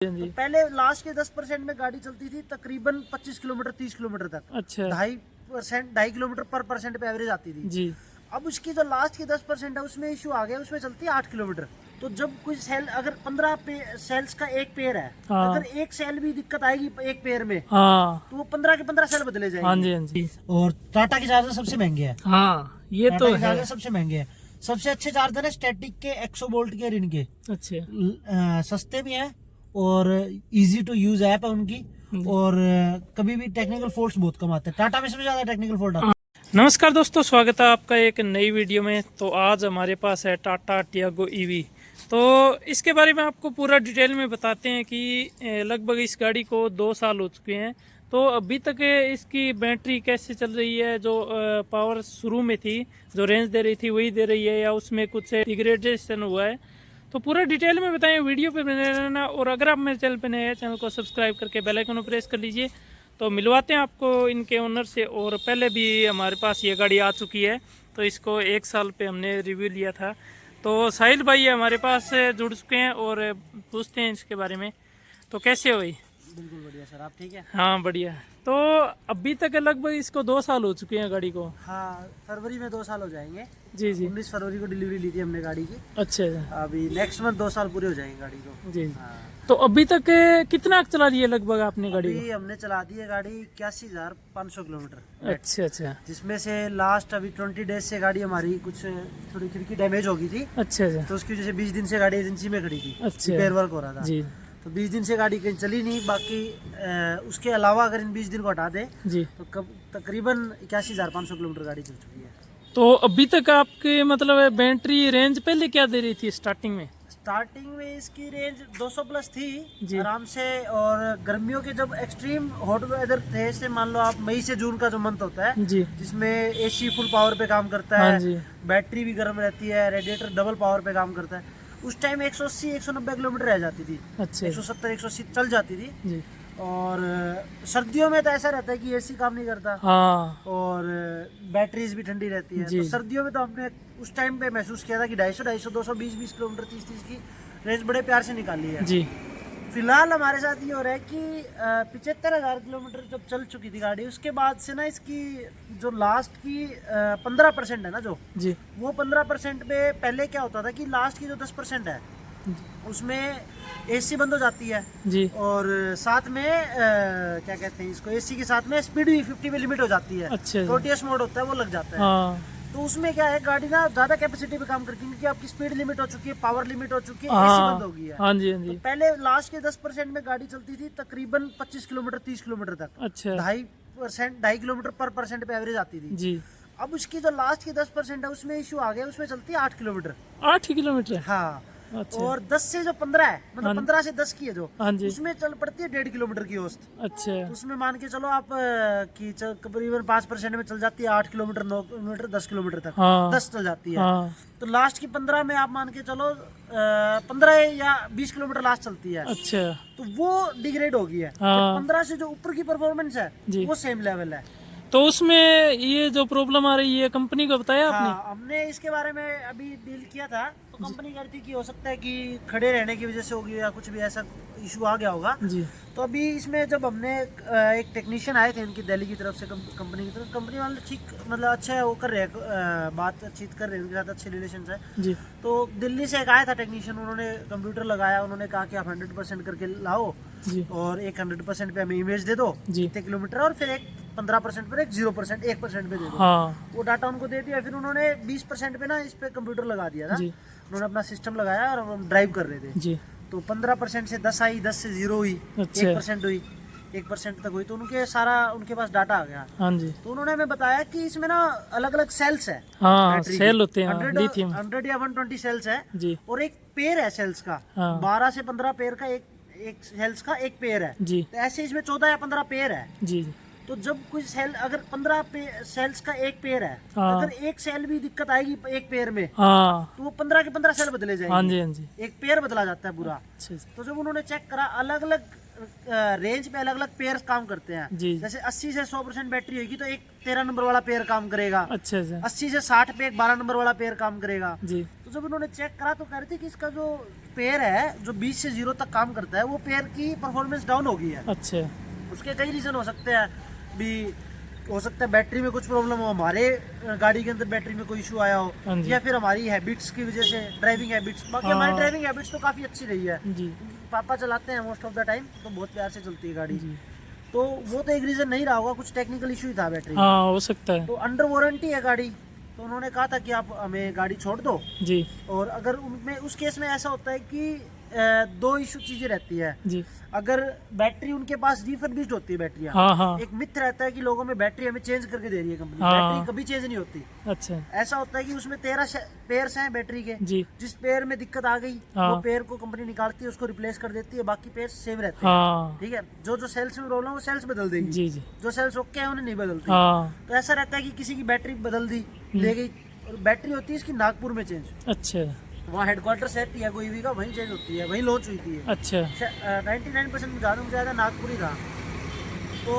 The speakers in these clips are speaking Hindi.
तो पहले लास्ट के 10% में गाड़ी चलती थी तकरीबन 25 किलोमीटर 30 किलोमीटर तक। अच्छा। 2.5 किलोमीटर पर परसेंट पे एवरेज आती थी जी। अब उसकी जो लास्ट की 10% है उसमें इशू आ गया, उसमें चलती है 8 किलोमीटर। तो जब कोई सेल अगर 15 सेल्स का एक पेयर है, हाँ। अगर एक सेल भी दिक्कत आएगी एक पेयर में, हाँ तो वो 15 के 15 सेल बदले जाएंगे। हाँ जी हाँ जी। और टाटा के चार्जर सबसे महंगे हैं। हाँ ये टाटा तो के है। चार्जर सबसे महंगे हैं। सबसे अच्छे चार्जर है स्टैटिक के 100 वोल्ट के रिन के। अच्छा। सस्ते भी हैं और इजी टू यूज ऐप है उनकी। और कभी भी टेक्निकल फॉल्ट्स बहुत कम आते हैं। टाटा में सबसे ज्यादा टेक्निकल फॉल्ट आता है। नमस्कार दोस्तों, स्वागत है आपका एक नई वीडियो में। तो आज हमारे पास है टाटा टियागो ईवी। तो इसके बारे में आपको पूरा डिटेल में बताते हैं कि लगभग इस गाड़ी को 2 साल हो चुके हैं। तो अभी तक इसकी बैटरी कैसे चल रही है, जो पावर शुरू में थी, जो रेंज दे रही थी वही दे रही है या उसमें कुछ डिग्रेडेशन हुआ है, तो पूरा डिटेल में बताएं। वीडियो पे बने रहना। और अगर आप मेरे चैनल पे नए हैं, चैनल को सब्सक्राइब करके बेल आइकन को प्रेस कर लीजिए। तो मिलवाते हैं आपको इनके ओनर से। और पहले भी हमारे पास ये गाड़ी आ चुकी है, तो इसको 1 साल पे हमने रिव्यू लिया था। तो साहिल भाई हमारे पास जुड़ चुके हैं और पूछते हैं इसके बारे में। तो कैसे हो भाई? बिल्कुल बढ़िया सर, आप ठीक है? हाँ बढ़िया। तो अभी तक लगभग इसको 2 साल हो चुके हैं गाड़ी को। हाँ, फरवरी में 2 साल हो जाएंगे। जी जी। 19 फरवरी को डिलीवरी ली थी हमने गाड़ी की। अच्छा। अभी नेक्स्ट मंथ 2 साल पूरे हो जाएंगे गाड़ी को। जी। हाँ। तो अभी तक कितना चला रही है लगभग आपने गाड़ी अभी हमने चला दी है गाड़ी 81,500 किलोमीटर। अच्छा अच्छा। जिसमें से लास्ट अभी 20 डेज से गाड़ी हमारी कुछ थोड़ी खिड़की डैमेज हो गई थी। अच्छा अच्छा। तो उसकी वजह से 20 दिन से गाड़ी एजेंसी में खड़ी थी। अच्छा। रिपेयर वर्क हो रहा था। जी। तो 20 दिन से गाड़ी कहीं चली नहीं। बाकी उसके अलावा अगर इन 20 दिन को हटा दे जी तो तकरीबन 81,500 किलोमीटर गाड़ी चल चुकी है। तो अभी तक आपके मतलब बैटरी रेंज पहले क्या दे रही थी स्टार्टिंग में? स्टार्टिंग में इसकी रेंज 200 प्लस थी जी। आराम से। और गर्मियों के जब एक्सट्रीम हॉट वेदर थे, जैसे मान लो आप मई से जून का जो मंथ होता है, जी। जिसमें एसी फुल पावर पे काम करता हाँ है, जी। बैटरी भी गर्म रहती है, रेडिएटर डबल पावर पे काम करता है, उस टाइम 180 190 किलोमीटर रह जाती थी। अच्छा। 170 180 चल जाती थी। जी। और सर्दियों में तो ऐसा रहता है कि एसी काम नहीं करता। हाँ। और बैटरीज भी ठंडी रहती है। जी। तो सर्दियों में तो हमने उस टाइम पे महसूस किया था कि 250 220 किलोमीटर 30 की रेंज बड़े प्यार से निकाली है। जी। फिलहाल हमारे साथ ये हो रहा है कि 75,000 किलोमीटर जब चल चुकी थी गाड़ी, उसके बाद से ना इसकी जो लास्ट की 15% है ना, जो जी। वो 15% पे पहले क्या होता था कि लास्ट की जो 10% है उसमें एसी बंद हो जाती है। जी। और साथ में क्या कहते हैं इसको, एसी के साथ में स्पीड भी 50 में लिमिट हो जाती है। अच्छा। प्रोटीएस मोड होता है वो लग जाता है। हाँ। तो उसमें क्या है, गाड़ी ना ज्यादा कैपेसिटी पे काम करती है क्योंकि आपकी स्पीड लिमिट हो चुकी है, पावर लिमिट हो चुकी है, एसी बंद हो गई है। हाँ जी हाँ तो जी। पहले लास्ट के 10% में गाड़ी चलती थी तकरीबन 25 किलोमीटर 30 किलोमीटर तक। अच्छा। 2.5 किलोमीटर पर परसेंट पे एवरेज आती थी। जी। अब उसकी जो लास्ट की 10% है उसमें इशू आ गया, उसमें चलती है 8 किलोमीटर। 8 किलोमीटर? हाँ। अच्छा। और 10 से जो 15 है, मतलब 15 से 10 की है जो, हाँ जी। उसमें चल पड़ती है 1.5 किलोमीटर की औसत। अच्छा। तो उसमें मान के चलो आप कि तकरीबन 5% में चल जाती है 8 किलोमीटर 9 किलोमीटर 10 किलोमीटर तक। हाँ। 10 चल जाती है। हाँ। तो लास्ट की 15 में आप मान के चलो 15 या 20 किलोमीटर लास्ट चलती है। अच्छा। तो वो डिग्रेड हो गई है। हाँ। 15 से जो ऊपर की परफॉर्मेंस है जी। वो सेम लेवल है। तो उसमें ये जो प्रॉब्लम आ रही है कंपनी को बताया आपने? हाँ, हमने इसके बारे में अभी डील किया था। तो कंपनी कहती थी कि हो सकता है कि खड़े रहने की वजह से होगी या कुछ भी ऐसा इशू आ गया होगा। जी। तो अभी इसमें जब हमने एक टेक्नीशियन आए थे इनकी दिल्ली की तरफ से, कंपनी की तरफ, कंपनी वाले ठीक मतलब अच्छा वो कर रहे हैं, बातचीत कर रहे हैं, उनके साथ अच्छे रिलेशन है। जी। तो दिल्ली से एक आया था टेक्नीशियन, उन्होंने कंप्यूटर लगाया, उन्होंने कहा कि आप 100% करके लाओ जी। और एक 100% पे हमें इमेज दे दो जी। कितने किलोमीटर, और फिर एक 15% पर एक 0% 1% पे दे दो। हाँ। वो डाटा उनको दे दिया। फिर उन्होंने 20% पे ना इस पे कंप्यूटर लगा दिया था। जी। उन्होंने अपना सिस्टम लगाया और हम ड्राइव कर रहे थे। जी। तो 15% से 10 आई, 10 से 0 हुई, अच्छा। 1% हुई, 1% तक हुई। तो उनके पास डाटा आ गया। हाँ जी। तो उन्होंने हमें बताया कि इसमें ना अलग अलग सेल्स है। हाँ, बैटरी सेल की। होते हैं, 100 या 120 सेल्स है। जी। और एक पेयर है सेल्स का। हाँ। 12 से 15 पेयर का एक सेल्स का एक पेयर है। जी। तो ऐसे इसमें 14 या 15 पेयर है। जी। तो जब कोई सेल अगर 15 सेल्स का एक पेयर है, हाँ। अगर एक सेल भी दिक्कत आएगी एक पेयर में, हाँ। तो वो 15 के 15 सेल बदले जाएंगे। हाँ जी हाँ जी। एक पेयर बदला जाता है पूरा। अच्छा। तो जब उन्होंने चेक करा, अलग अलग रेंज पे अलग अलग पेयर काम करते हैं। जी। जैसे 80 से 100% बैटरी होगी तो एक 13 नंबर वाला पेयर काम करेगा। अच्छा अच्छा। 80 से 60 पे एक 12 नंबर वाला पेयर काम करेगा। जी। तो जब उन्होंने चेक करा तो कह रहे थे कि इसका जो पेयर है जो 20 से 0 तक काम करता है, वो पेयर की परफॉर्मेंस डाउन हो गई है। अच्छा। उसके कई रीज़न हो सकते हैं भी, हो सकता है बैटरी में कुछ प्रॉब्लम हो, हमारे गाड़ी के अंदर बैटरी में कोई इशू आया हो, हाँ जी। या फिर हमारी हैबिट्स की वजह से, ड्राइविंग हैबिट्स। बाकी हाँ। हमारी ड्राइविंग हैबिट्स तो काफ़ी अच्छी रही है जी पापा चलाते हैं मोस्ट ऑफ द टाइम, तो बहुत प्यार से चलती है गाड़ी। जी। तो वो तो एक रीज़न नहीं रहा होगा, कुछ टेक्निकल इशू ही था बैटरी में। हाँ हो सकता है। तो अंडर वारंटी है गाड़ी, तो उन्होंने कहा था कि आप हमें गाड़ी छोड़ दो। जी और अगर उनमें उस केस में ऐसा होता है कि दो इशू चीज़ें रहती है। जी। अगर बैटरी उनके पास रिफर्बिश्ड होती है बैटरियाँ, हाँ हाँ। एक मिथ रहता है कि लोगों में बैटरी हमें चेंज करके दे रही है कंपनी, हाँ। बैटरी कभी चेंज नहीं होती। अच्छा। ऐसा होता है कि उसमें 13 पेयर्स हैं बैटरी के, जी जिस पेयर में दिक्कत आ गई हाँ। वो पेयर को कंपनी निकालती है, उसको रिप्लेस कर देती है, बाकी पेयर सेम रहते हैं। हाँ। ठीक है, जो जो सेल्स में प्रॉब्लम वो सेल्स बदल देगी, जी जी। जो सेल्स ओके है उन्हें नहीं बदलती। हाँ। तो ऐसा रहता है कि किसी की बैटरी बदल दी, ले गई, और बैटरी होती है इसकी नागपुर में चेंज, अच्छा वहाँ हेडक्वार्टर है टियागो ईवी का, वहीं चेंज होती है, वहीं लॉन्च हुई थी। अच्छा। 99% ज़्यादा नागपुर ही था। तो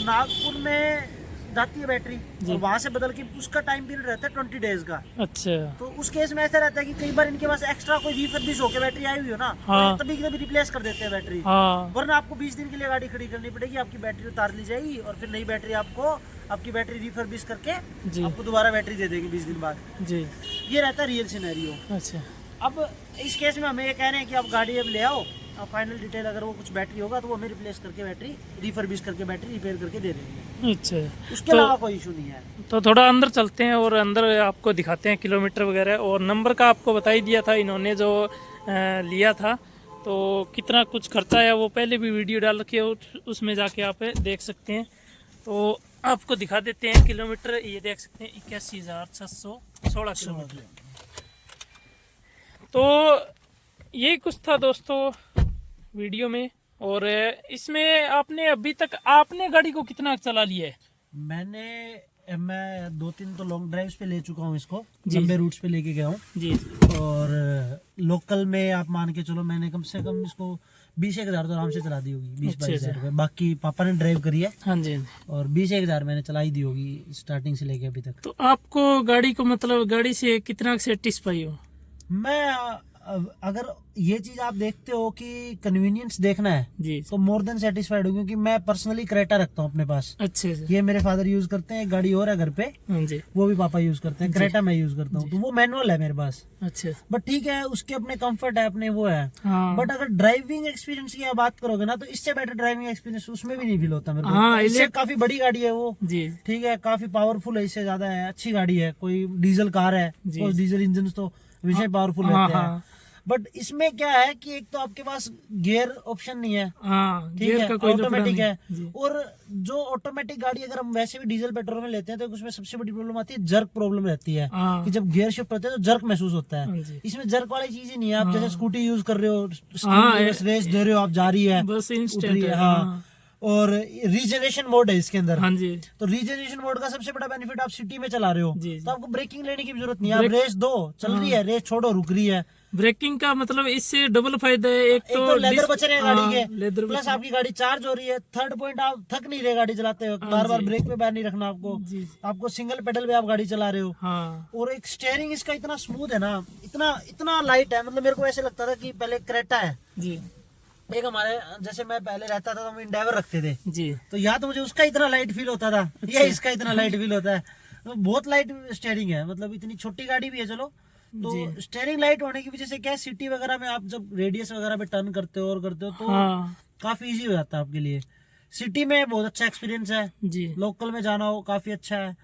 नागपुर में जाती है बैटरी, और वहाँ से बदल के उसका टाइम पीरियड रहता है 20 डेज का। अच्छा। तो उस केस में ऐसा रहता है कि कई बार इनके पास एक्स्ट्रा कोई रिफर्बिश होकर बैटरी आई हुई हो ना, हाँ। तो तभी कभी रिप्लेस कर देते हैं बैटरी। हाँ। वरना आपको 20 दिन के लिए गाड़ी खड़ी करनी पड़ेगी, आपकी बैटरी उतार ली जाएगी और फिर नई बैटरी आपको, आपकी बैटरी रिफर्बिश करके जी आपको दोबारा बैटरी दे देगी 20 दिन बाद। जी। ये रहता है रियल सिनेरियो। अच्छा। अब इस केस में हमें ये कह रहे हैं कि आप गाड़ी अब ले आओ, अब फाइनल डिटेल अगर वो कुछ बैटरी होगा तो वो हमें रिप्लेस करके बैटरी, रिफर्बिश करके बैटरी रिपेयर करके दे देंगे। अच्छा। उसके अलावा कोई इशू नहीं है। तो थोड़ा अंदर चलते हैं और अंदर आपको दिखाते हैं किलोमीटर वगैरह, और नंबर का आपको बता ही दिया था इन्होंने जो लिया था, तो कितना कुछ खर्चा है वो पहले भी वीडियो डाल के उसमें जाके आप देख सकते हैं। तो आपको दिखा देते हैं किलोमीटर, ये देख सकते हैं 81,616 किलोमीटर। तो यही कुछ था दोस्तों वीडियो में। और इसमें आपने अभी तक आपने गाड़ी को कितना चला लिया है? मैं 2-3 तो लॉन्ग ड्राइव्स पे ले चुका हूँ इसको, जी। लंबे रूट्स पे लेके गया हूँ। जी। और लोकल में आप मान के चलो मैंने कम से कम इसको 20-1 हज़ार तो आराम से चला दी होगी, 20-22 हज़ार रुपये। बाकी पापा ने ड्राइव करी है, हाँ जी। और 20-1 हज़ार मैंने चलाई दी होगी स्टार्टिंग से लेके अभी तक। तो आपको गाड़ी को मतलब गाड़ी से कितना सेटिस्फाई हो? मैं अगर ये चीज आप देखते हो कि कन्वीनियंस देखना है, जी। तो मोर देन सेटिस्फाइड हूँ, क्योंकि मैं पर्सनली क्रेटा रखता हूँ अपने पास। अच्छे से। ये मेरे फादर यूज करते हैं, एक गाड़ी और है घर पे, हाँ जी। वो भी पापा यूज करते हैं। क्रेटा मैं यूज करता हूँ, तो वो मैनुअल है मेरे पास। अच्छा। बट ठीक है, उसके अपने कंफर्ट है, अपने वो है। हाँ। बट अगर ड्राइविंग एक्सपीरियंस की आप बात करोगे ना, तो इससे बेटर ड्राइविंग एक्सपीरियंस उसमें भी नहीं फील होता मेरे को। हाँ, इससे काफी बड़ी गाड़ी है वो, जी ठीक है, काफी पावरफुल है, इससे ज्यादा है, अच्छी गाड़ी है। कोई डीजल कार है, जी। डीजल इंजन तो हमेशा पावरफुल हाँ रहते हैं। हाँ बट इसमें क्या है कि एक तो आपके पास गियर ऑप्शन नहीं है, हाँ। ठीक गियर है, का कोई ऑटोमेटिक है। जी। और जो ऑटोमेटिक गाड़ी अगर हम वैसे भी डीजल पेट्रोल में लेते हैं, तो उसमें सबसे बड़ी प्रॉब्लम आती है, जर्क प्रॉब्लम रहती है। हाँ। कि जब गियर शिफ्ट होते हैं तो जर्क महसूस होता हाँ है। जी। इसमें जर्क वाली चीज ही नहीं है। आप हाँ। जैसे स्कूटी यूज कर रहे हो, हाँ, रेस दे रहे हो, आप जा रही है, बस उठ इंस्टेंट रही है। है। हाँ। और रीजनरेशन मोड है इसके अंदर। हाँ जी। तो रीजनरेशन मोड का सबसे बड़ा बेनिफिट, आप सिटी में चला रहे हो जी। तो आपको ब्रेकिंग लेने की भी जरूरत नहीं है। आप रेस दो, चल रही है, रेस छोड़ो, रुक रही है। ब्रेकिंग का मतलब इससे डबल फायदा है। एक तो लेदर बच रहे हैं गाड़ी के, लेदर प्लस आपकी गाड़ी चार्ज हो रही है। थर्ड पॉइंट, आप थक नहीं रहे गाड़ी चलाते हो, बार बार ब्रेक पे पैर नहीं रखना आपको। जी। आपको सिंगल पेडल पे आप गाड़ी चला रहे हो। हाँ। और एक स्टेयरिंग इसका इतना स्मूथ है ना, इतना इतना लाइट है, मतलब मेरे को ऐसे लगता था कि पहले क्रेटा है। जी एक हमारे जैसे मैं पहले रहता था तो हम इंडेवर रखते थे, जी। तो या तो मुझे उसका इतना लाइट फील होता था, या इसका इतना लाइट फील होता है। तो बहुत लाइट स्टेयरिंग है, मतलब इतनी छोटी गाड़ी भी है चलो, तो स्टेयरिंग लाइट होने की वजह से क्या है, सिटी वगैरह में आप जब रेडियस वगैरह पे टर्न करते हो और करते हो तो हाँ। काफी इजी हो जाता है आपके लिए। सिटी में बहुत अच्छा एक्सपीरियंस है, जी। लोकल में जाना हो काफी अच्छा है।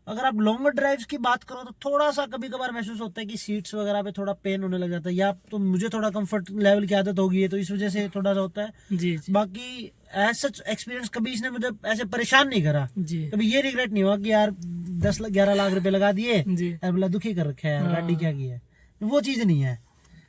अगर आप लॉन्गर ड्राइव्स की बात करो तो थोड़ा सा कभी कभार महसूस होता है कि सीट्स वगैरह पे थोड़ा पेन होने लग जाता है, या तो मुझे थोड़ा कंफर्ट लेवल की आदत हो गई है, तो इस वजह से थोड़ा सा होता है। जी जी। बाकी ऐसा एक्सपीरियंस कभी इसने मुझे ऐसे परेशान नहीं करा, जी कभी ये रिग्रेट नहीं हुआ कि यार 10-11 लाख रुपए लगा दिए, जी। यार बोला दुखी कर रखा है यार, गाड़ी क्या की है, वो चीज नहीं है।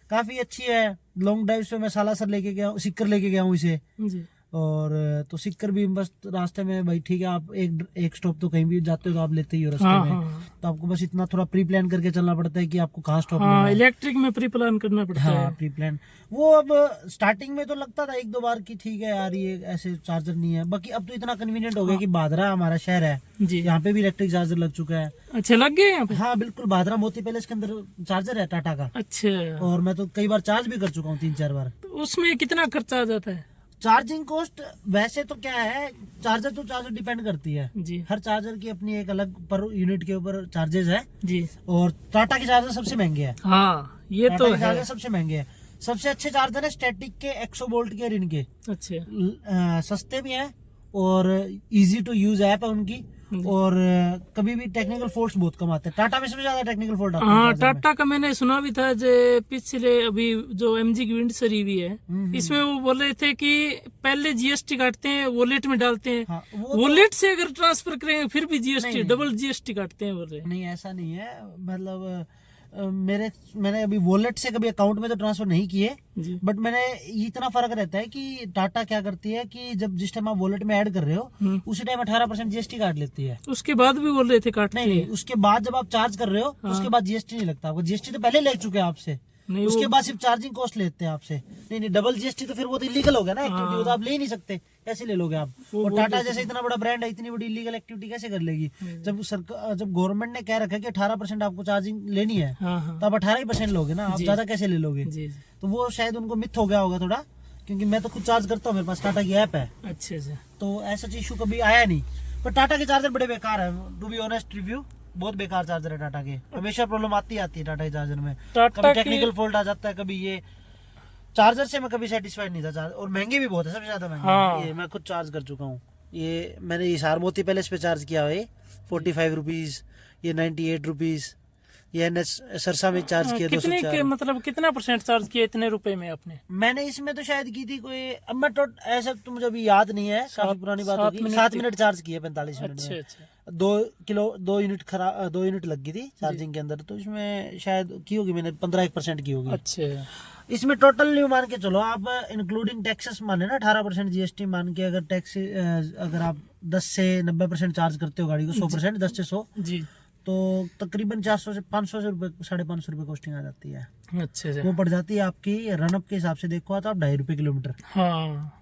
काफी अच्छी है। लॉन्ग ड्राइव पे मैं सालासर लेके गया हूँ, सिक्कर लेके गया हूँ इसे, जी। और तो सिक्कर भी बस रास्ते में भाई ठीक है, आप एक स्टॉप तो कहीं भी जाते हो तो आप लेते ही हो रास्ते हाँ में। हाँ तो आपको बस इतना थोड़ा प्री प्लान करके चलना पड़ता है कि आपको कहाँ स्टॉप लेना हाँ, है। इलेक्ट्रिक में प्री प्लान करना पड़ता हाँ है। Pre plan. वो अब स्टार्टिंग में तो लगता था एक दो बार कि ठीक है यार ये ऐसे चार्जर नहीं है, बाकी अब तो इतना कन्वीनियंट हो गया कि भादरा हमारा शहर है, जी, यहाँ पे भी इलेक्ट्रिक चार्जर लग चुका है। अच्छा लग गए यहाँ पे? हाँ बिल्कुल, भादरा मोती पैलेस के अंदर चार्जर है टाटा का, अच्छा, और मैं तो कई बार चार्ज भी कर चुका हूँ 3-4 बार। तो उसमें कितना खर्चा आ जाता है? चार्जिंग कॉस्ट वैसे तो क्या है, चार्जर तो चार्जर डिपेंड करती है, जी हर चार्जर की अपनी एक अलग पर यूनिट के ऊपर चार्जेस है। जी, और टाटा के चार्जर सबसे महंगे हैं। हाँ ये टाटा तो के चार्जर है। सबसे महंगे हैं। सबसे अच्छे चार्जर है स्टैटिक के 100 वोल्ट के और इनके अच्छा, सस्ते भी हैं और इजी टू यूज ऐप है उनकी, और कभी भी टेक्निकल फॉल्ट्स बहुत कम आते हैं। टाटा में सबसे ज्यादा टेक्निकल फॉल्ट आते हैं हाँ चार्जर में। टाटा का मैंने सुना भी था जो पिछले अभी जो MG की विंड सरी हुई है, इसमें वो बोल रहे थे कि पहले GST काटते हैं, वॉलेट में डालते हैं, हाँ, वो वॉलेट से अगर ट्रांसफर करेंगे फिर भी GST नहीं। डबल GST काटते हैं बोल रहे हैं। नहीं ऐसा नहीं है, मतलब मैंने अभी वॉलेट से कभी अकाउंट में तो ट्रांसफर नहीं किए, जी बट मैंने इतना फर्क रहता है कि टाटा क्या करती है कि जब जिस टाइम आप वॉलेट में ऐड कर रहे हो उसी टाइम 18% GST काट लेती है। उसके बाद भी बोल रहे थे काटते नहीं हैं। उसके बाद जब आप चार्ज कर रहे हो उसके बाद GST नहीं लगता आपको, GST तो पहले ले चुके हैं आपसे, नहीं उसके वो बाद सिर्फ चार्जिंग कॉस्ट लेते हैं आपसे। नहीं डबल GST तो फिर वो तो इलीगल हो गया ना एक्टिविटी, वो तो आप ले ही नहीं सकते, कैसे ले लोगे आप? वो और बोल टाटा रहे जैसे इतना बड़ा ब्रांड है इतनी बड़ी इलीगल एक्टिविटी कैसे कर लेगी? जब सरकार, जब गवर्नमेंट ने कह रखा है कि 18% आपको चार्जिंग लेनी है हाँ हाँ तो आप 18% लोगे ना, आप जी। ज्यादा कैसे ले लोगे? जी जी, तो वो शायद उनको मिथ हो गया होगा थोड़ा, क्योंकि मैं तो खुद चार्ज करता हूँ, मेरे पास टाटा की ऐप है, अच्छा अच्छा, तो ऐसा इशू कभी आया नहीं। पर टाटा के चार्जर बड़े बेकार है, टू बी ऑनेस्ट रिव्यू, बहुत बेकार चार्जर है टाटा के, हमेशा प्रॉब्लम आती है टाटा के चार्जर में, टाटा कभी की टेक्निकल फॉल्ट आ जाता है, कभी ये चार्जर से मैं कभी सेटिस्फाइड नहीं था चार्जर, और महंगे भी बहुत है, सबसे ज्यादा महंगे हाँ। ये मैं खुद चार्ज कर चुका हूँ। ये मैंने हिसार मोती पैलेस पे चार्ज किया है 45 रुपीज, ये 98 रुपीज, ये NS सरसा में चार्ज किया कितने के 204। मतलब कितना % चार्ज किया इतने रुपए में आपने? मैंने इसमें तो शायद की थी कोई, अब मैं ऐसा तो मुझे अभी याद नहीं है, काफी पुरानी बात होगी, 7 मिनट चार्ज किए 45 मिनट अच्छा में। अच्छा, 2 यूनिट लग गई थी चार्जिंग के अंदर, तो इसमें शायद की होगी मैंने 15% की होगी। अच्छा इसमें टोटल नहीं मान के चलो आप, इंक्लूडिंग टैक्सेस माने ना 18% GST मान के, अगर टैक्स अगर आप 10 से 90% चार्ज करते हो गाड़ी को, 100% 10 से 100, जी, तो तकरीबन 400 से 500 रुपए, 550 रुपए कॉस्टिंग आ जाती है। अच्छा अच्छा, वो पड़ जाती है आपकी रनअप के हिसाब से देखो तो आप 2.5 रुपए किलोमीटर, हाँ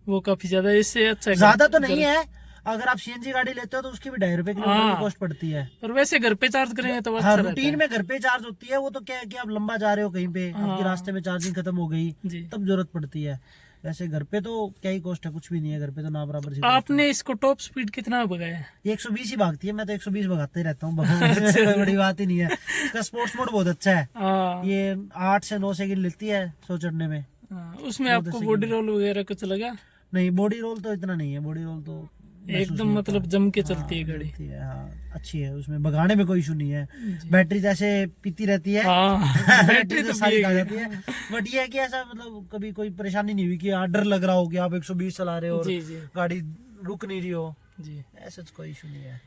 वो काफी ज्यादा, इससे अच्छा है। ज्यादा तो नहीं है। अगर आप CNG गाड़ी लेते हो तो उसकी भी 2.5 रुपए किलोमीटर हाँ। की कॉस्ट पड़ती है। पर वैसे घर पे चार्ज करेंगे तो हाँ अच्छा रहता रूटीन है। में घर पे चार्ज होती है, वो तो क्या है कि आप लंबा जा रहे हो कहीं पे, आपकी हाँ। रास्ते में चार्जिंग खत्म हो गई जी, तब जरूरत पड़ती है। वैसे घर पे तो क्या ही कॉस्ट है, कुछ भी नहीं है घर पे तो, ना बराबर सी। आपने इसको टॉप स्पीड कितना भगाया है? ये 120 ही भागती है, मैं तो 120 भगाते ही रहता हूँ, बड़ी बात ही नहीं है। इसका स्पोर्ट्स मोड बहुत अच्छा है, हाँ, ये 8 से 9 सेकंड लेती है 100 चढ़ने में। हाँ, उसमें आपको बॉडी रोल वगैरह कुछ लगा? नहीं बॉडी रोल तो इतना नहीं है, बॉडी रोल तो एकदम मतलब जम के चलती है गाड़ी। चलती है, हाँ अच्छी है, उसमें भगाने में कोई इशू नहीं है। जी। बैटरी जैसे पीती रहती है, हाँ बैटरी तो सारी खा जाती पिएगी। है, बट ये है कि ऐसा मतलब कभी कोई परेशानी नहीं हुई कि हाँ डर लग रहा हो कि आप 120 चला रहे हो और जी जी गाड़ी रुक नहीं रही हो, जी, ऐसा कोई इशू नहीं है।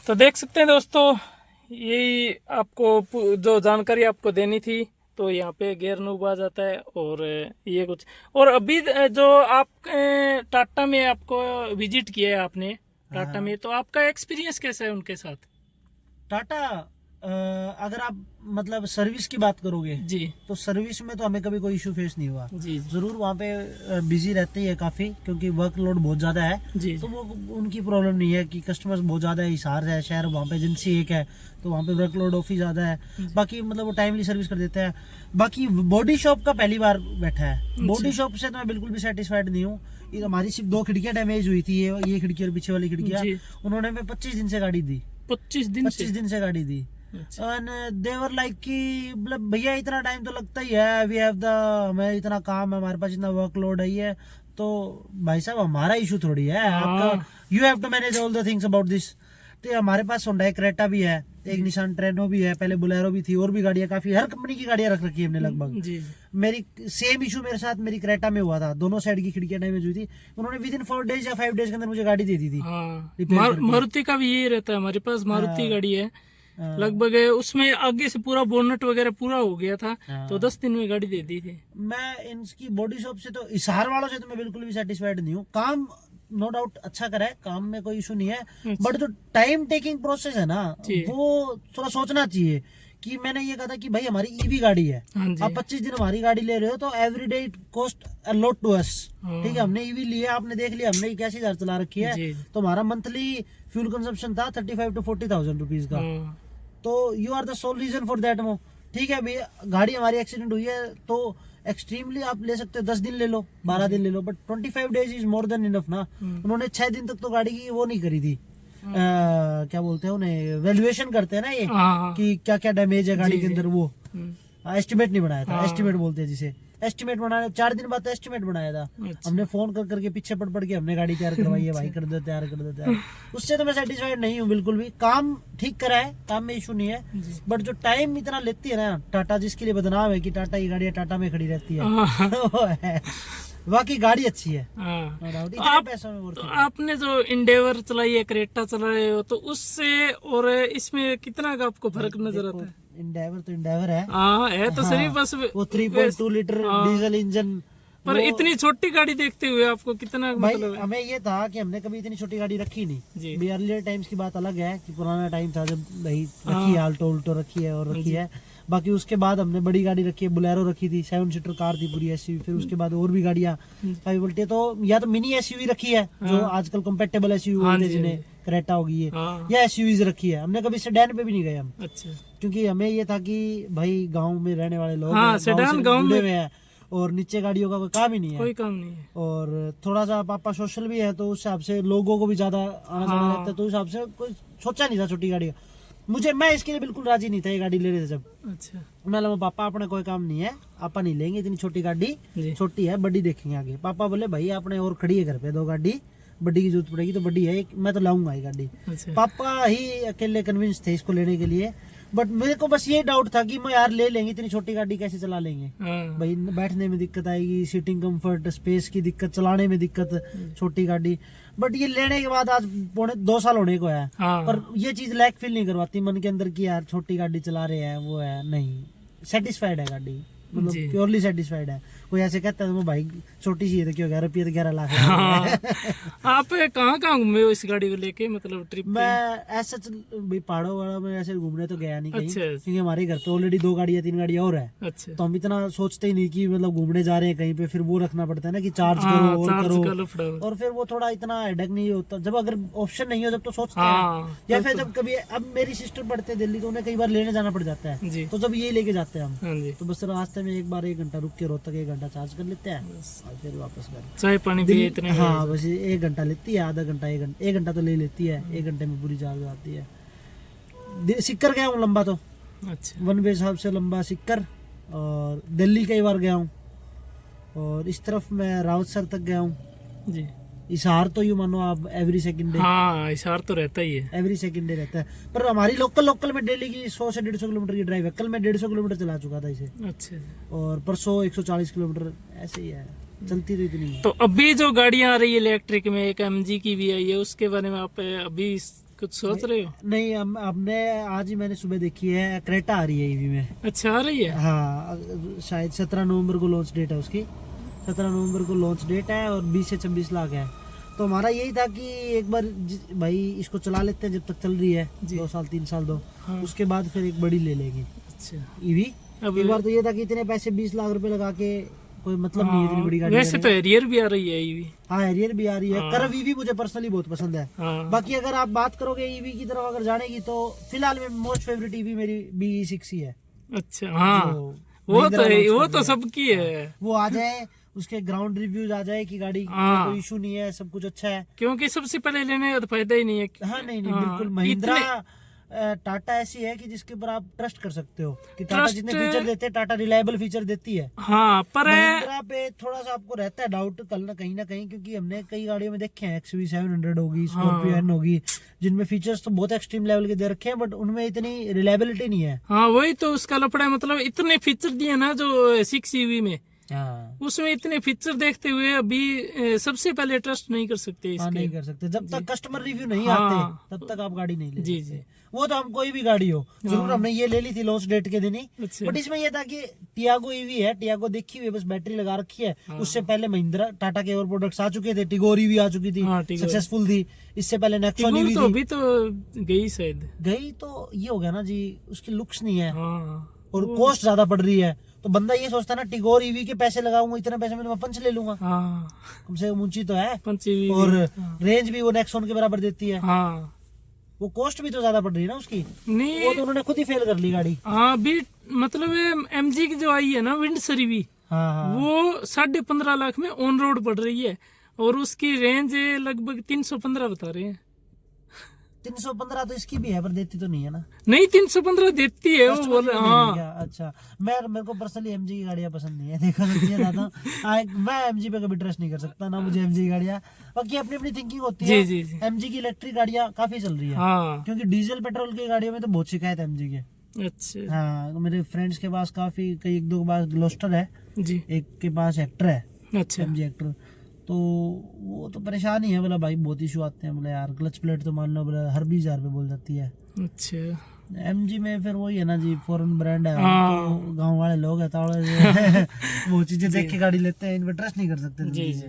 तो देख सकते हैं दोस्तों, यही आपको जो जानकारी आपको देनी थी। तो यहाँ पे गियर नूब आ जाता है, और ये कुछ, और अभी जो आप टाटा में आपको विजिट किया है आपने टाटा में, तो आपका एक्सपीरियंस कैसा है उनके साथ? टाटा अगर आप मतलब सर्विस की बात करोगे जी तो सर्विस में तो हमें कभी कोई इशू फेस नहीं हुआ। जी जरूर वहाँ पे बिजी रहते ही है काफी, क्योंकि वर्कलोड बहुत ज्यादा है, जी तो वो उनकी प्रॉब्लम नहीं है कि कस्टमर्स बहुत ज्यादा है, हिसार है शहर, वहाँ पे एजेंसी एक है तो वहाँ पे वर्कलोड ऑफ ही ज्यादा है। बाकी मतलब वो टाइमली सर्विस कर देते हैं। बाकी बॉडी शॉप का पहली बार बैठा है, बॉडी शॉप से तो मैं बिल्कुल भी सेटिस्फाइड नहीं हूँ। ये हमारी सिर्फ 2 खिड़कियां डैमेज हुई थी, ये खिड़की और पीछे वाली खिड़कियां, जी। उन्होंने हमें 25 दिन से गाड़ी दी, 25 दिन से? 25 दिन से गाड़ी दी। अच्छा। एंड देवर लाइक कि मतलब भैया इतना टाइम तो लगता ही है, वी हैव द, हमें इतना काम है, हमारे पास इतना वर्कलोड है, ये तो भाई साहब हमारा इशू थोड़ी है आपका, you have to manage all the things about this. तो हमारे पास होंडा क्रेटा भी है, एक निसान ट्रेनो भी है, पहले बोलेरो भी थी, और भी गाड़ियां काफी, हर कंपनी की गाड़ियां रख रखी है हमने लगभग। जी मेरी सेम इशू मेरे साथ मेरी क्रेटा में हुआ था, दोनों साइड की खिड़कियां डैमेज हुई थी, उन्होंने विद इन 4 डेज या 5 डेज के अंदर मुझे गाड़ी दे दी थी। हाँ, रिपेयर करके। मारुति का भी यही रहता है, हमारे पास मारुति हाँ। गाड़ी है, लगभग उसमें आगे से पूरा बोनट वगैरह पूरा हो गया था, तो 10 दिन में गाड़ी दे दी थी। मैं इनकी बॉडी शॉप से तो हिसार वालों से तो मैं बिल्कुल भी सेटिस्फाइड नहीं हूँ। काम नो डाउट अच्छा करा है, काम में कोई इशू नहीं है, बट जो टाइम टेकिंग प्रोसेस है ना वो थोड़ा सोचना चाहिए। कि मैंने ये कहा था कि भाई हमारी ईवी गाड़ी है, आप 25 दिन हमारी गाड़ी ले रहे हो तो every day it cost a lot to us. ठीक है, हमने ईवी लिया, आपने देख लिया हमने 81,000 चला रखी है, तो हमारा मंथली फ्यूल कंजम्पशन था 35 to 40,000 रुपीज का। तो you are the sole reason for that मो। ठीक है, अभी गाड़ी हमारी एक्सीडेंट हुई है तो एक्सट्रीमली आप ले सकते हो 10 दिन ले लो, 12 दिन ले लो, but 25 days is more than enough ना। उन्होंने 6 दिन तक तो गाड़ी की वो नहीं करी थी, क्या बोलते हैं उन्हें, वैल्यूएशन करते हैं ना ये, कि क्या क्या डैमेज है गाड़ी के अंदर, वो एस्टिमेट नहीं बनाया था। एस्टिमेट बोलते हैं जिसे, एस्टिमेट बनाया 4 दिन बाद एस्टिमेट बनाया था। हमने फोन कर करके पीछे पड़ के हमने गाड़ी तैयार करवाई है, भाई कर दे तैयार, कर दे तैयार। उससे तो मैं सेटिस्फाइड नहीं हूँ बिल्कुल भी। काम ठीक करा है, काम में इशू नहीं है, बट जो टाइम इतना लेती है ना टाटा, जिसके लिए बदनाम है कि टाटा की गाड़ी टाटा में खड़ी रहती है, बाकी गाड़ी अच्छी है। तो आपने जो इंडेवर चलाई है, क्रेटा चला रहे हो, तो उससे और इसमें कितना का आपको फर्क नजर आता है? इंडेवर तो इंडेवर है, है तो सही, बस वो 3.2 लीटर डीजल इंजन। पर इतनी छोटी गाड़ी देखते हुए आपको कितना मतलब है? हमें ये था कि हमने कभी इतनी छोटी गाड़ी रखी नहीं। अर्लियर टाइम्स की बात अलग है कि पुराना टाइम था जब भाई रखी है, आल्टो उल्टो रखी है और रखी है। बाकी उसके बाद हमने बड़ी गाड़ी रखी है, बुलेरो रखी थी, 7 सीटर कार थी पूरी एसयूवी। फिर उसके बाद और भी गाड़ियां काफी बोलती है, तो या तो मिनी एसयूवी रखी है जो आजकल कंपैटिबल एसयूवी बोलते हैं जिन्हें, क्रेटा होगी है, या एसयूवीज रखी है। हमने कभी सेडान पे भी नहीं गए हम, क्योंकि हमें ये था कि भाई गाँव में रहने वाले लोग सेडान गाँव में है और नीचे गाड़ियों का कोई काम ही नहीं है, कोई काम नहीं है। और थोड़ा सा पापा सोशल भी है, तो उस हिसाब से लोगों को भी ज्यादा आना जाना रहता है, तो उस हिसाब से कोई सोचा नहीं था छोटी गाड़ी का। मैं इसके लिए बिल्कुल राजी नहीं था ये गाड़ी ले रहे थे जब। अच्छा, मैं लगा पापा अपने कोई काम नहीं है, आपा नहीं लेंगे इतनी छोटी गाड़ी, छोटी है, बड़ी देखेंगे आगे। पापा बोले भाई आपने और खड़ी है घर पे 2 गाड़ी, बड़ी की जरूरत पड़ेगी तो बड़ी है, मैं तो लाऊंगा ये गाड़ी। पापा ही अकेले कन्विंस थे इसको लेने के लिए, बट मेरे को बस ये डाउट था कि मैं यार ले लेंगे, इतनी छोटी गाड़ी कैसे चला लेंगे भाई, बैठने में दिक्कत आएगी, सीटिंग कंफर्ट, स्पेस की दिक्कत, चलाने में दिक्कत, छोटी गाड़ी। बट ये लेने के बाद आज 2 साल होने को है, पर ये चीज लैक फील नहीं करवाती मन के अंदर कि यार छोटी गाड़ी चला रहे हैं, वो है नहीं, सेटिस्फाइड है गाड़ी, मतलब प्योरली सेटिस्फाइड है। कोई ऐसे कहता है वो भाई छोटी सी है तो क्यों, 11 लाख आप कहाँ घूमे हो इस गाड़ी को लेके, मतलब ट्रिप? मैं ऐसा भाई पहाड़ों वाला में ऐसे घूमने तो गया नहीं कहीं, क्योंकि हमारे घर पे ऑलरेडी 2 गाड़ियां 3 गाड़ियां और है, तो हम इतना सोचते ही नहीं कि मतलब घूमने जा रहे हैं कहीं पे, फिर वो रखना पड़ता है ना कि चार्ज करो और करो, और फिर वो थोड़ा इतना हेडेक नहीं होता। जब अगर ऑप्शन नहीं हो जब तो सोचते हैं, या फिर जब कभी, अब मेरी सिस्टर पढ़ते दिल्ली तो उन्हें कई बार लेने जाना पड़ जाता है, तो जब ये लेके जाते हैं हम, तो बस रास्ते में एक बार 1 घंटा रुक के रोहतक 1 घंटा चार्ज कर लेते हैं और फिर वापस घर, चाय पानी पिए इतने। हाँ बस 1 घंटा लेती है, आधा घंटा 1 घंटा तो ले लेती है, 1 घंटे में पूरी चार्ज हो जाती है। सिक्कर गया हूँ लंबा, तो अच्छा 1 वे हिसाब से लंबा सिक्कर, और दिल्ली कई बार गया हूँ, और इस तरफ मैं रावतसर तक गया हूँ जी। इशार तो यू मानो आप एवरी सेकंड डे, हाँ इशार तो रहता ही है, एवरी सेकंड डे रहता है। पर हमारी लोकल में डेली की 100 से 150 किलोमीटर की ड्राइव है। कल मैं 150 किलोमीटर चला चुका था इसे, अच्छा, और परसों 140 किलोमीटर, ऐसे ही है, चलती तो इतनी है। तो अभी जो गाड़ियां आ रही है इलेक्ट्रिक में, एक MG की भी आई है, उसके बारे में आप अभी कुछ सोच रहे हो? नहीं, हमने आज ही मैंने सुबह देखी है, क्रेटा आ रही है ईवी में। अच्छा, आ रही है? हाँ, शायद 17 नवंबर को लॉन्च डेट है उसकी, 17 नवंबर को लॉन्च डेट है, और 20 से 26 लाख है। तो हमारा यही था कि एक बार भाई इसको चला लेते हैं जब तक चल रही है, 2 साल 3 साल दो, उसके बाद फिर एक बड़ी ले लेंगे। अच्छा, ईवी एक बार तो ये था कि इतने पैसे 20 लाख रुपए लगा के कोई मतलब नहीं है इतनी बड़ी गाड़ी। वैसे तो हैरियर भी आ रही है ईवी। हाँ, हैरियर भी आ रही है। कर्व ईवी मुझे पर्सनली बहुत पसंद है। बाकी अगर आप बात करोगे ईवी की तरफ अगर जाने की, तो फिलहाल में मोस्ट फेवरेट ईवी मेरी BE6 ही है। अच्छा, हाँ वो तो सबकी है। वो आ जाए, उसके ग्राउंड रिव्यूज आ जाए कि गाड़ी कोई इशू नहीं है, सब कुछ अच्छा है, क्योंकि सबसे पहले लेने का तो फायदा ही नहीं है। हाँ नहीं बिल्कुल, महिंद्रा टाटा ऐसी है कि जिसके ऊपर आप ट्रस्ट कर सकते हो कि टाटा जितने फीचर देते हैं, टाटा रिलायबल फीचर देती है। हाँ, पर महिंद्रा पे थोड़ा सा आपको रहता है डाउट कहीं ना कहीं, क्योंकि हमने कई गाड़ियों में देखे हैं, XUV 700 होगी, स्कॉर्पियो N होगी, जिनमें फीचर्स तो बहुत एक्सट्रीम लेवल के दे रखे हैं, बट उनमें इतनी रिलायबिलिटी नहीं है। हाँ, वही तो उसका लफड़ा है, मतलब इतने फीचर दिए ना जो 6 EV में, हाँ उसमें इतने फीचर देखते हुए अभी सबसे पहले ट्रस्ट नहीं कर सकते हाँ, इसके। नहीं कर सकते जब तक कस्टमर रिव्यू नहीं हाँ। आते तब तक आप गाड़ी नहीं ले जी, सकते। जी। वो तो हम कोई भी गाड़ी हो जरूर हाँ। हमने ये ले ली थी लॉन्च डेट के दिन ही, अच्छा। बट इसमें ये था कि टियागो ईवी है, टियागो देखी हुई है, बस बैटरी लगा रखी है। हाँ। उससे पहले महिंद्रा टाटा के और प्रोडक्ट्स आ चुके थे, टिगोर ईवी आ चुकी थी, हाँ, टिगोर। सक्सेसफुल थी। इससे पहले नेक्सॉन टिगोर ईवी तो थी, अभी तो गई शायद। गई तो ये हो गया ना जी, उसकी लुक्स नहीं है हाँ और कॉस्ट ज्यादा पड़ रही है, तो बंदा ये सोचता है ना टिगोर ईवी के पैसे लगाऊंगा, इतने पैसे में तो मैं पंच ले लूंगा, हाँ कम से कम ऊंची तो है पंची और हाँ। रेंज भी वो नेक्सॉन के बराबर देती है, हाँ वो कॉस्ट भी तो ज्यादा पड़ रही है ना उसकी, नहीं वो तो उन्होंने खुद ही फेल कर ली गाड़ी। हाँ अभी मतलब MG की जो आई है ना विंडसर ईवी, हाँ हाँ वो 15.5 लाख में ऑन रोड पड़ रही है और उसकी रेंज लगभग 315 बता रहे हैं। 315 तो इसकी भी है पर देती तो नहीं है ना, नहीं 315 देती है वो Customer बोल की रहे नहीं है हाँ। क्या? अच्छा मेरे को पर्सनली एमजी की गाड़ियां पसंद नहीं है, देखो सच्ची बताता हूँ मैं एमजी पे कभी ट्रस्ट नहीं कर सकता ना, मुझे एमजी की गाड़ियां, बाकी अपनी अपनी थिंकिंग होती जी है। जी जी एमजी की इलेक्ट्रिक गाड़ियां काफी चल रही है, हाँ क्योंकि डीजल पेट्रोल की गाड़ियों में तो बहुत शिकायत है एमजी के। अच्छा हाँ मेरे फ्रेंड्स के पास काफी कई एक दो के पास ग्लोस्टर है, जी एक के पास एक्टर है, अच्छा एमजी एक्टर, तो वो तो परेशान ही है, बोला भाई बहुत इशू आते हैं, बोला यार क्लच प्लेट तो मान लो बोला हर 20,000 पे बोल जाती है। अच्छा एमजी में फिर वही है ना जी, फॉरेन ब्रांड है, हाँ। तो गांव वाले लोग है थोड़ा वो चीजें देख के गाड़ी लेते हैं, इन पे ट्रस्ट नहीं कर सकते जी जल्दी जी से।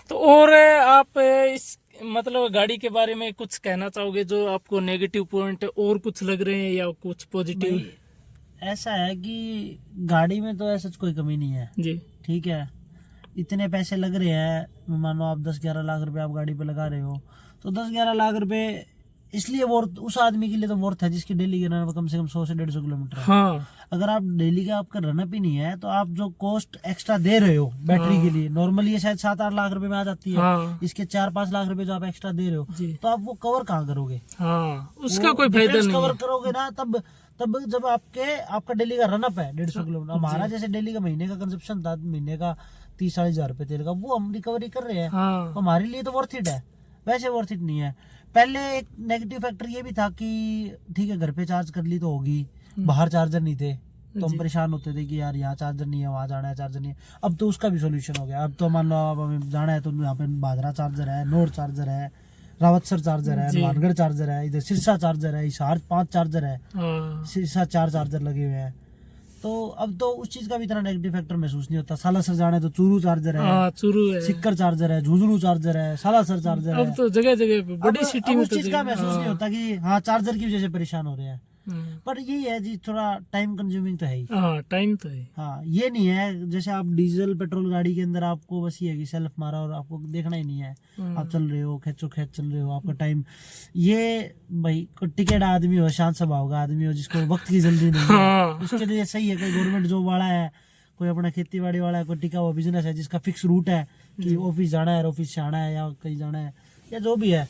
तो और आप इस मतलब गाड़ी के बारे में कुछ कहना चाहोगे जो आपको नेगेटिव पॉइंट और कुछ लग रहे हैं या कुछ पॉजिटिव? भाई, ऐसा है कि गाड़ी में तो ऐसा कोई कमी नहीं है, जी ठीक है, इतने पैसे लग रहे हैं, मानो आप 10-11 लाख रुपए आप गाड़ी पे लगा रहे हो, तो 10-11 लाख रुपए इसलिए वर्थ, उस आदमी के लिए तो वर्थ है जिसकी डेली का रन कम से कम 100 से 150 किलोमीटर है। हाँ अगर आप डेली का आपका रनअप ही नहीं है, तो आप जो कॉस्ट एक्स्ट्रा दे रहे हो बैटरी के लिए, नॉर्मली ये शायद 7-8 लाख रुपए में आ जाती है, हाँ इसके 4-5 लाख रुपए जो आप एक्स्ट्रा दे रहे हो, जी तो आप वो कवर कहाँ करोगे? हाँ उसका कोई फायदा नहीं कवर है। करोगे ना तब जब आपका डेली का रनअप है 150 किलोमीटर, हमारा जैसे डेली का महीने का कंजप्शन था, महीने का 30-40 हजार रुपए तेल का, वो हम रिकवरी कर रहे हैं, हाँ तो हमारे लिए तो वर्थ इट है, वैसे वर्थ इट नहीं है। पहले एक नेगेटिव फैक्टर ये भी था कि ठीक है घर पे चार्ज कर ली तो होगी, बाहर चार्जर नहीं थे तो हम जी। परेशान होते थे कि यार यहाँ चार्जर नहीं है, वहाँ जाना है चार्जर नहीं है। अब तो उसका भी सोल्यूशन हो गया, अब तो मान लो अब हमें जाना है तो यहाँ पे भादरा चार्जर है, नोड चार्जर है, रावतसर चार्जर है, जी। हनुमानगढ़ चार्जर है, इधर सिरसा चार्जर है, हिसार 5 चार्जर है, हाँ सिरसा 4 चार्जर लगे हुए हैं, तो अब तो उस चीज का भी इतना नेगेटिव फैक्टर महसूस नहीं होता। सालासर जाना है तो चूरू चार्जर है, हाँ चूरू है, सिक्कर चार्जर है, झुंझुनू चार्जर है, सालासर चार्जर है। अब तो जगह जगह पे बड़ी अब सिटी में उस तो चीज का महसूस नहीं हाँ, होता कि हाँ चार्जर की वजह से परेशान हो रहे हैं, हाँ, पर यही है जी थोड़ा टाइम कंज्यूमिंग तो है ही। हाँ टाइम तो है। हाँ ये नहीं है जैसे आप डीजल पेट्रोल गाड़ी के अंदर आपको बस ये है कि सेल्फ मारा और आपको देखना ही नहीं है, आप चल रहे हो खेचो खेच चल रहे हो, आपका टाइम, ये भाई टिकेट आदमी हो, शांत स्वभाव का आदमी हो, जिसको वक्त की जल्दी नहीं है, हाँ उसके लिए सही है। कोई गवर्नमेंट जॉब वाला है, कोई अपना खेती बाड़ी वाला है, कोई टिका हुआ बिजनेस है जिसका फिक्स रूट है कि ऑफिस जाना है, ऑफिस से आना है या कहीं जाना है या जो भी है,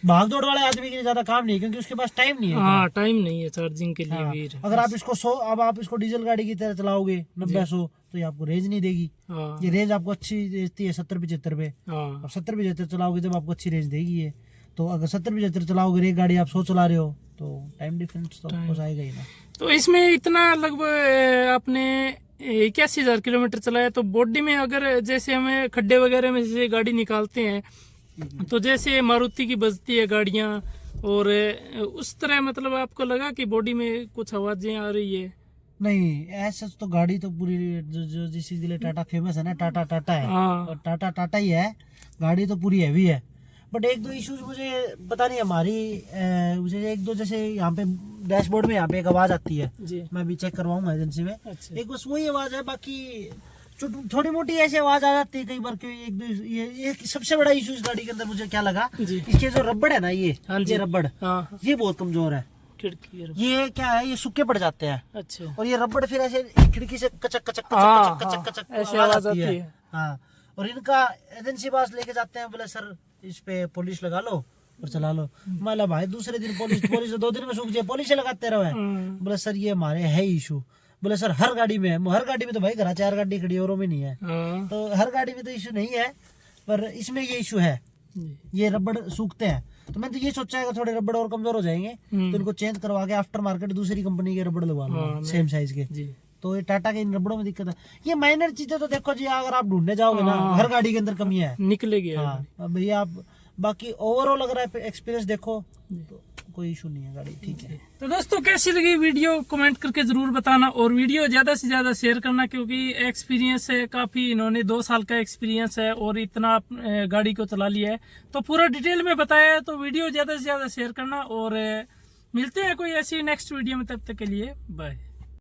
भाग दौड़ वाले आदमी के लिए ज्यादा काम नहीं है क्योंकि उसके पास टाइम नहीं है। हाँ टाइम नहीं है चार्जिंग के लिए हाँ, भी। अगर आप इसको अब आप इसको डीजल गाड़ी की तरह चलाओगे 90-100 तो ये आपको रेंज नहीं देगी। हाँ ये रेंज आपको अच्छी देती है 70-75 पे, हाँ अब 70-75 चलाओगे जब आपको अच्छी रेंज देगी ये, तो अगर 70-75 चलाओगे एक गाड़ी आप 100 चला रहे हो तो टाइम डिफरेंस तो आपको आएगा ही ना। तो इसमें इतना लगभग आपने 81,000 किलोमीटर चलाया, तो बॉडी में अगर जैसे हमें खड्डे वगैरह में से गाड़ी निकालते हैं तो जैसे मारुति की बजती है गाड़ियां और उस तरह मतलब आपको लगा कि बॉडी में कुछ आवाजें आ रही है? नहीं ऐसा तो गाड़ी तो पूरी जो जिस चीज के लिए टाटा फेमस है ना, टाटा है हाँ और टाटा ही है, गाड़ी तो पूरी हैवी है। बट एक दो इश्यूज मुझे पता नहीं हमारी मुझे एक दो जैसे यहाँ पे डैशबोर्ड में यहाँ पे एक आवाज आती है, जी मैं भी चेक करवाऊंगा एजेंसी में, अच्छा एक बस वही आवाज है, बाकी थोड़ी मोटी ऐसी आवाज आ जाती है कई बार। एक दो ये सबसे बड़ा इशू इस गाड़ी के अंदर मुझे क्या लगा, जी इसके जो रबड़ है ना हाँ जी ये रबड़ हाँ ये बहुत कमजोर है, खिड़की ये क्या है ये सूखे पड़ जाते हैं अच्छा और ये रबड़ फिर ऐसे खिड़की से कचक कचक हाँ, कचक कचक कचक ऐसे आवाज आती है। है। हाँ और इनका एजेंसी पास लेके जाते हैं, बोले सर इस पे पॉलिश लगा लो और चला लो। माला भाई दूसरे दिन पॉलिश 2 दिन में सूख जाए, पॉलिश लगाते रहो। बोले सर ये हमारे है इशू। बोले सर हर गाड़ी में है, हर गाड़ी में तो भाई घर 4 गाड़ी खड़ी औरों में नहीं है, हाँ, तो हर गाड़ी में तो इशू नहीं है, पर इसमें ये इशू है, ये रबड़ सूखते हैं। तो मैंने तो ये सोचा है कि थोड़े रबड़ और कमजोर हो जाएंगे तो इनको चेंज करवा के आफ्टर मार्केट दूसरी कंपनी के रबड़ लगवा लो हाँ, सेम साइज के, जी तो ये टाटा के इन रबड़ों में दिक्कत है। ये माइनर चीजें तो देखो जी, अगर आप ढूंढने जाओगे ना हर गाड़ी के अंदर कमियां है, निकलेगी। हाँ अब भैया आप बाकी ओवरऑल अगर एक्सपीरियंस देखो तो कोई इशू नहीं है, गाड़ी ठीक है। तो दोस्तों कैसी लगी वीडियो कमेंट करके जरूर बताना, और वीडियो ज्यादा से ज्यादा शेयर करना, क्योंकि एक्सपीरियंस है काफी, इन्होंने 2 साल का एक्सपीरियंस है और इतना गाड़ी को चला लिया है, तो पूरा डिटेल में बताया है। तो वीडियो ज्यादा से ज्यादा शेयर करना, और मिलते हैं कोई ऐसी नेक्स्ट वीडियो में, तब तक के लिए बाय।